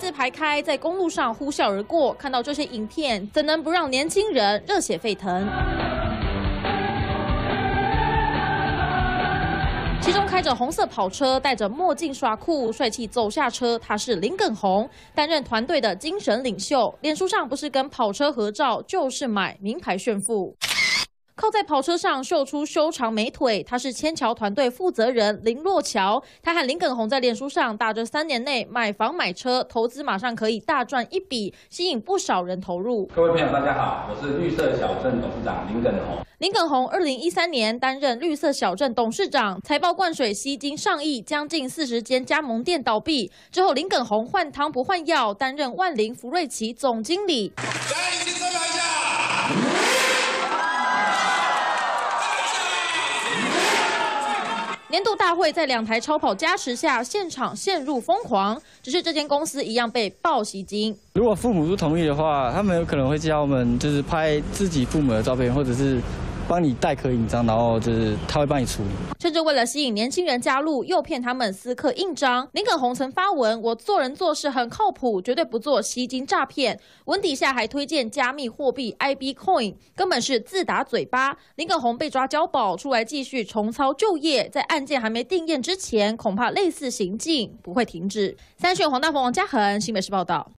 字排开，在公路上呼啸而过，看到这些影片，怎能不让年轻人热血沸腾？其中开着红色跑车、戴着墨镜耍酷、帅气走下车，他是林耿宏，担任团队的精神领袖。脸书上不是跟跑车合照，就是买名牌炫富。靠在跑车上秀出修长美腿，他是千桥团队负责人林若桥。他和林耿宏在脸书上打着3年内买房买车，投资马上可以大赚一笔，吸引不少人投入。各位朋友，大家好，我是绿色小镇董事长林耿宏。林耿宏2013年担任绿色小镇董事长，财报灌水吸金上亿，将近40间加盟店倒闭。之后，林耿宏换汤不换药，担任万灵福瑞奇总经理。来，请坐一下。年度大会在2台超跑加持下，现场陷入疯狂。只是这间公司一样被爆吸金。如果父母不同意的话，他们有可能会教我们，就是拍自己父母的照片，或者是帮你代刻印章，然后就是他会帮你处理。甚至为了吸引年轻人加入，诱骗他们私刻印章。林耿宏曾发文：“我做人做事很靠谱，绝对不做吸金诈骗。”文底下还推荐加密货币 IB Coin， 根本是自打嘴巴。林耿宏被抓交保，出来继续重操旧业，在案件还没定验之前，恐怕类似行径不会停止。三选黄大鹏、王嘉恒，新北市报道。